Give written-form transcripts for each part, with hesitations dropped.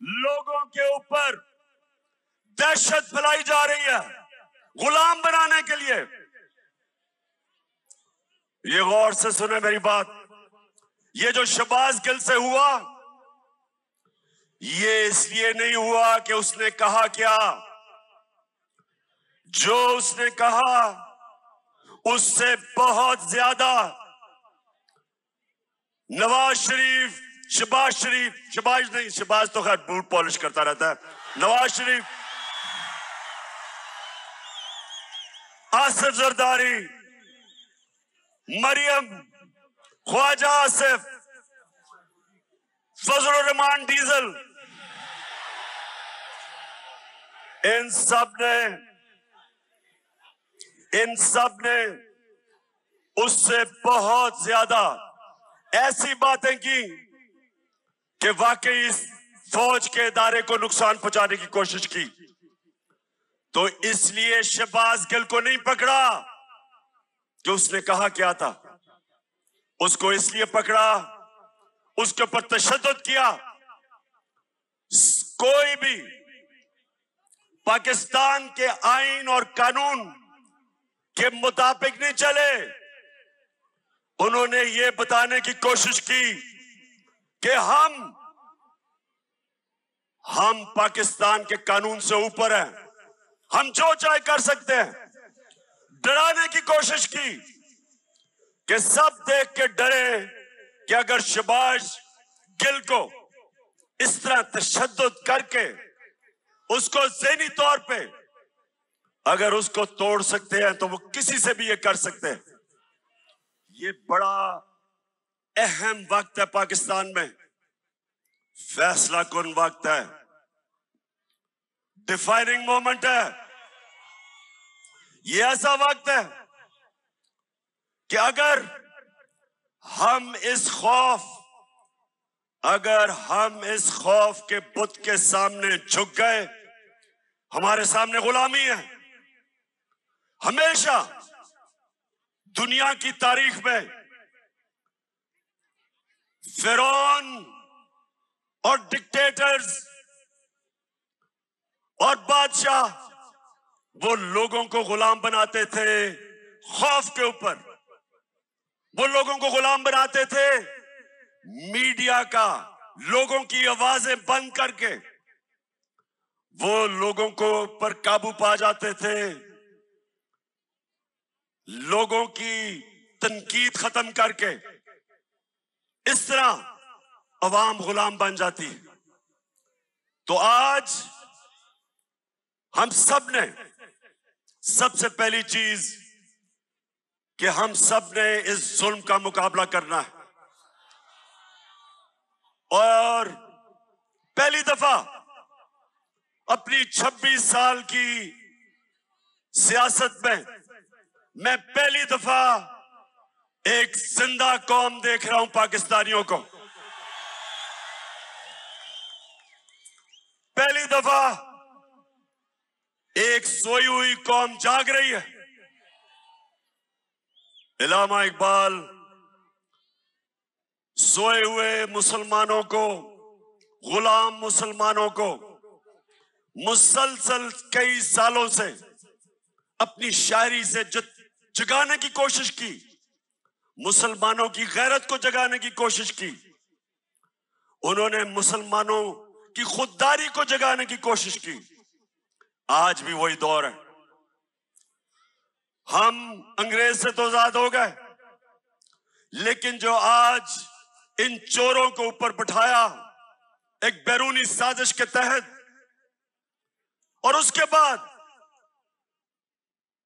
लोगों के ऊपर दहशत फैलाई जा रही है गुलाम बनाने के लिए। ये गौर से सुने मेरी बात। ये जो शहबाज गिल से हुआ, ये इसलिए नहीं हुआ कि उसने कहा क्या। जो उसने कहा उससे बहुत ज्यादा नवाज शरीफ, शहबाज तो खैर बूट पॉलिश करता रहता है, नवाज शरीफ, आसिफ जरदारी, मरियम, ख्वाजा आसिफ, फजल रहमान डीजल, इन सब ने उससे बहुत ज्यादा ऐसी बातें की कि वाकई इस फौज के इदारे को नुकसान पहुंचाने की कोशिश की। तो इसलिए शहबाज गिल को नहीं पकड़ा कि उसने कहा क्या था, उसको इसलिए पकड़ा, उसके ऊपर तशद्दुद किया। कोई भी पाकिस्तान के आईन और कानून के मुताबिक नहीं चले। उन्होंने ये बताने की कोशिश की कि हम पाकिस्तान के कानून से ऊपर हैं, हम जो चाहे कर सकते हैं। डराने की कोशिश की कि सब देख के डरे कि अगर शहबाज गिल को इस तरह तशद्दुद करके उसको ज़हनी तौर पे अगर उसको तोड़ सकते हैं तो वो किसी से भी ये कर सकते हैं। ये बड़ा अहम वक्त है पाकिस्तान में, फैसला कुन वक्त है, डिफाइनिंग मोमेंट है। ये ऐसा वक्त है कि अगर हम इस खौफ के बुत के सामने झुक गए, हमारे सामने गुलामी है। हमेशा दुनिया की तारीख में फिरौन और डिक्टेटर्स और बादशाह वो लोगों को गुलाम बनाते थे खौफ के ऊपर, वो लोगों को गुलाम बनाते थे मीडिया का, लोगों की आवाजें बंद करके वो लोगों को पर काबू पा जाते थे, लोगों की तनकीद खत्म करके इस तरह अवाम गुलाम बन जाती है। तो आज हम सब ने सबसे पहली चीज कि हम सब ने इस जुल्म का मुकाबला करना है और पहली दफा अपनी 26 साल की सियासत में मैं पहली दफा एक जिंदा कौम देख रहा हूं पाकिस्तानियों को। पहली दफा एक सोई हुई कौम जाग रही है। इलामा इकबाल सोए हुए मुसलमानों को, गुलाम मुसलमानों को मुसलसल कई सालों से अपनी शायरी से जगाने की कोशिश की, मुसलमानों की गैरत को जगाने की कोशिश की। उन्होंने मुसलमानों की खुददारी को जगाने की कोशिश की। आज भी वही दौर है। हम अंग्रेज से तो आजाद हो गए, लेकिन जो आज इन चोरों को ऊपर बिठाया एक बैरूनी साजिश के तहत और उसके बाद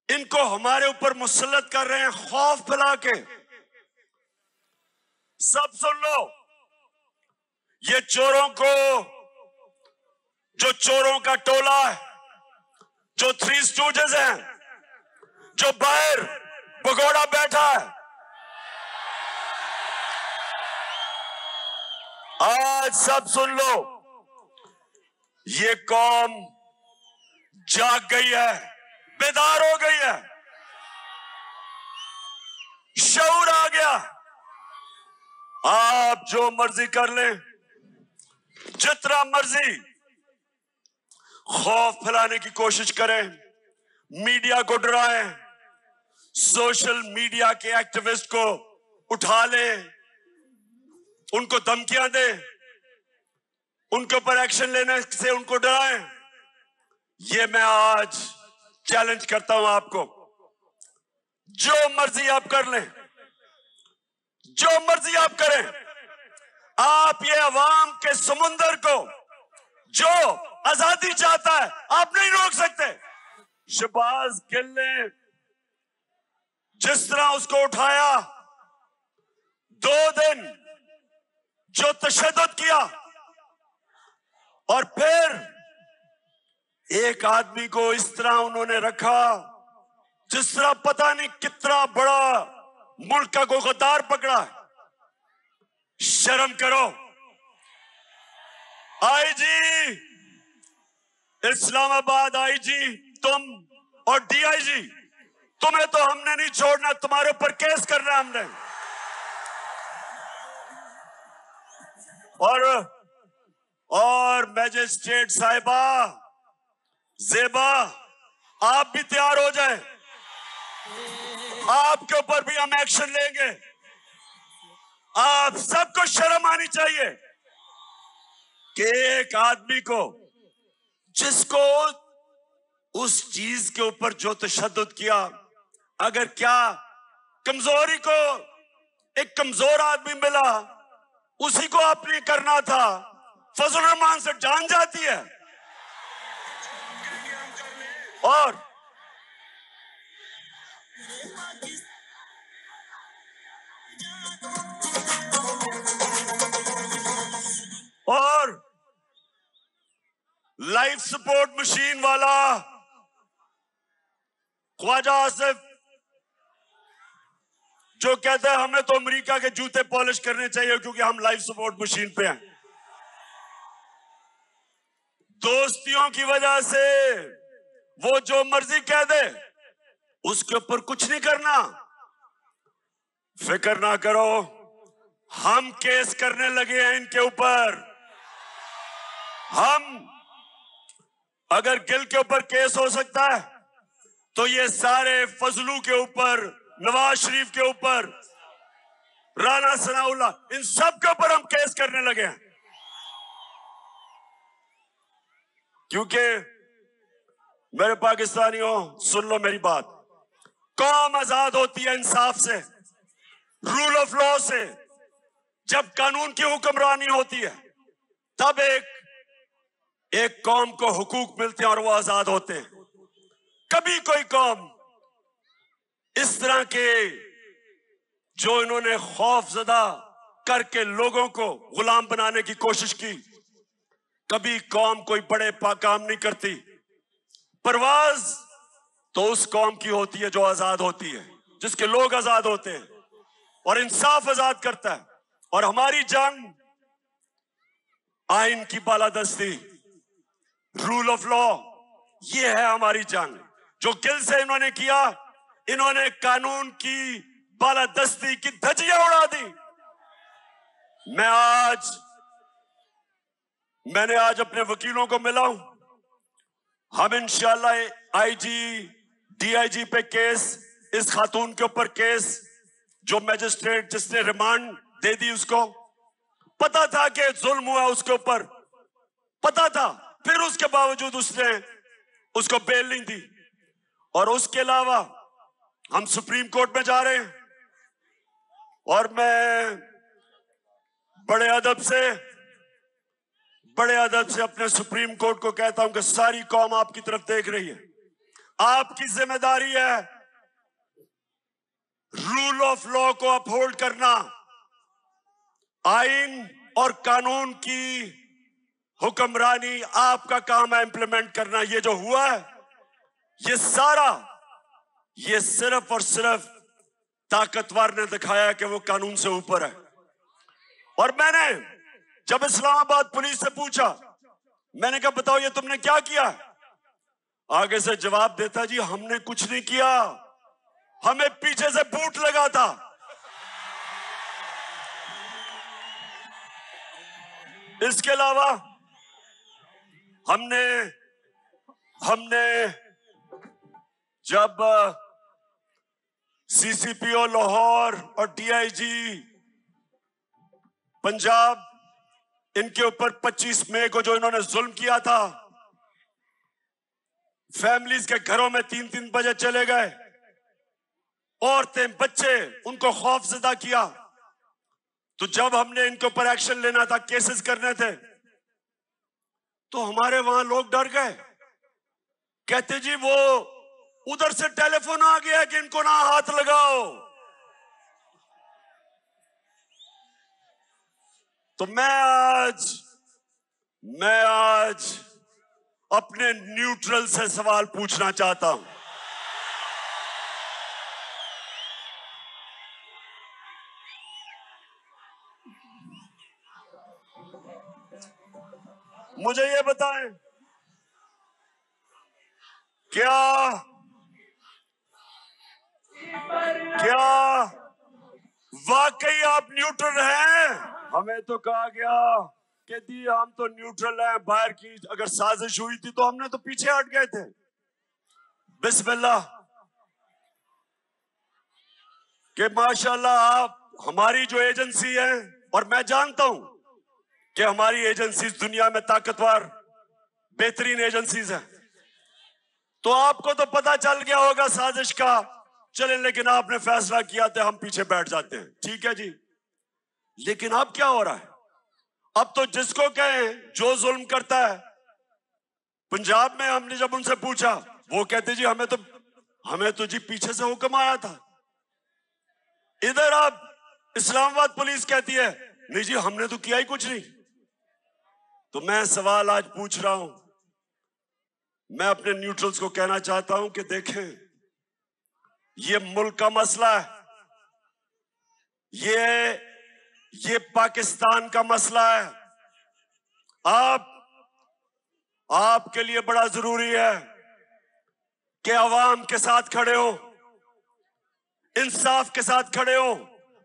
इनको हमारे ऊपर मुसल्लत कर रहे हैं खौफ फैला के। सब सुन लो, ये चोरों को, जो चोरों का टोला है, जो थ्री स्टूडेंट्स हैं, जो बाहर भगोड़ा बैठा है, आज सब सुन लो, ये कौम जाग गई है, बेदार हो गई है, शऊर आ गया। आप जो मर्जी कर ले, जितना मर्जी खौफ फैलाने की कोशिश करें, मीडिया को डराएं, सोशल मीडिया के एक्टिविस्ट को उठा लें, उनको धमकियां दें, उनके ऊपर एक्शन लेने से उनको डराएं। ये मैं आज चैलेंज करता हूं आपको। जो मर्जी आप कर लें, जो मर्जी आप करें, आप ये अवाम के समुंदर को जो आजादी चाहता है आप नहीं रोक सकते। शहबाज गिल ने जिस तरह उसको उठाया, 2 दिन जो तशद्दुद किया, और फिर एक आदमी को इस तरह उन्होंने रखा जिस तरह पता नहीं कितना बड़ा मुल्क का कोई गद्दार पकड़ा है। शर्म करो। आईजी इस्लामाबाद, आईजी तुम और डीआईजी, तुम्हें तो हमने नहीं छोड़ना, तुम्हारे ऊपर केस करना हमने। और मैजिस्ट्रेट साहिबा ज़ेबा, आप भी तैयार हो जाएं, आपके ऊपर भी हम एक्शन लेंगे। आप सबको शर्म आनी चाहिए कि एक आदमी को, जिसको उस चीज के ऊपर जो तशद्दुद किया, अगर क्या कमजोरी को एक कमजोर आदमी मिला उसी को आपने करना था, फजल रहमान से जान जाती है। और लाइफ सपोर्ट मशीन वाला ख्वाजा आसिफ जो कहता है हमें तो अमेरिका के जूते पॉलिश करने चाहिए क्योंकि हम लाइफ सपोर्ट मशीन पे हैं। दोस्तियों की वजह से वो जो मर्जी कह दे, उसके ऊपर कुछ नहीं करना। फिक्र ना करो, हम केस करने लगे हैं इनके ऊपर। हम, अगर गिल के ऊपर केस हो सकता है तो ये सारे फजलू के ऊपर, नवाज शरीफ के ऊपर, राना सनाउल्लाह, इन सब के ऊपर हम केस करने लगे हैं। क्योंकि मेरे पाकिस्तानियों, सुन लो मेरी बात, कौम आजाद होती है इंसाफ से, रूल ऑफ लॉ से। जब कानून की हुक्मरानी होती है तब एक कौम को हुकूक मिलते हैं और वो आजाद होते हैं। कभी कोई कौम इस तरह के जो इन्होंने खौफजदा करके लोगों को गुलाम बनाने की कोशिश की, कभी कौम कोई बड़े काम नहीं करती। परवाज तो उस कौम की होती है जो आजाद होती है, जिसके लोग आजाद होते हैं और इंसाफ आजाद करता है। और हमारी जंग आइन की बालादस्ती, रूल ऑफ लॉ, ये है हमारी जंग। जो गिल से इन्होंने किया, इन्होंने कानून की बालादस्ती की धज्जियां उड़ा दी। मैंने आज अपने वकीलों को मिला हूं। हम इंशाल्लाह आईजी डीआईजी पे केस, इस खातून के ऊपर केस, जो मैजिस्ट्रेट जिसने रिमांड दे दी, उसको पता था कि जुल्म हुआ, उसके ऊपर पता था, फिर उसके बावजूद उसने उसको बेल नहीं दी। और उसके अलावा हम सुप्रीम कोर्ट में जा रहे हैं और मैं बड़े अदब से अपने सुप्रीम कोर्ट को कहता हूं कि सारी कौम आपकी तरफ देख रही है। आपकी जिम्मेदारी है रूल ऑफ लॉ को अपहोल्ड करना, आइन और कानून की हुक्मरानी आपका काम है इंप्लीमेंट करना। ये जो हुआ है, ये सारा, ये सिर्फ और सिर्फ ताकतवर ने दिखाया कि वो कानून से ऊपर है। और मैंने जब इस्लामाबाद पुलिस से पूछा, मैंने कहा बताओ ये तुमने क्या किया, आगे से जवाब देता, जी हमने कुछ नहीं किया, हमें पीछे से बूट लगा था। इसके अलावा हमने हमने जब सीसीपीओ लाहौर और डीआईजी पंजाब इनके ऊपर 25 मई को जो इन्होंने जुल्म किया था, फैमिलीज के घरों में 3-3 बजे चले गए, औरतें बच्चे उनको खौफजदा किया, तो जब हमने इनके ऊपर एक्शन लेना था, केसेस करने थे, तो हमारे वहां लोग डर गए, कहते जी वो उधर से टेलीफोन आ गया कि इनको ना हाथ लगाओ। तो मैं आज अपने न्यूट्रल से सवाल पूछना चाहता हूं। मुझे ये बताएं, क्या वाकई आप न्यूट्रल हैं? हमें तो कहा गया कि दी हम तो न्यूट्रल हैं, बाहर की अगर साजिश हुई थी तो हमने तो पीछे हट गए थे। बिस्मिल्लाह कि माशाल्लाह आप हमारी जो एजेंसी है, और मैं जानता हूं कि हमारी एजेंसीज दुनिया में ताकतवर बेहतरीन एजेंसीज हैं, तो आपको तो पता चल गया होगा साजिश का। चले, लेकिन आपने फैसला किया था हम पीछे बैठ जाते हैं, ठीक है जी। लेकिन अब क्या हो रहा है? अब तो जिसको कहें जो जुल्म करता है, पंजाब में हमने जब उनसे पूछा, वो कहते जी हमें तो जी पीछे से हुक्म आया था। इधर अब इस्लामाबाद पुलिस कहती है नहीं जी हमने तो किया ही कुछ नहीं। तो मैं सवाल आज पूछ रहा हूं, मैं अपने न्यूट्रल्स को कहना चाहता हूं कि देखें, ये मुल्क का मसला है, ये पाकिस्तान का मसला है। आपके लिए बड़ा जरूरी है कि अवाम के साथ खड़े हो, इंसाफ के साथ खड़े हो,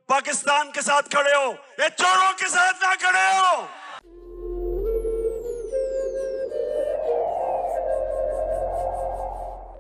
पाकिस्तान के साथ खड़े हो, ये चोरों के साथ ना खड़े हो।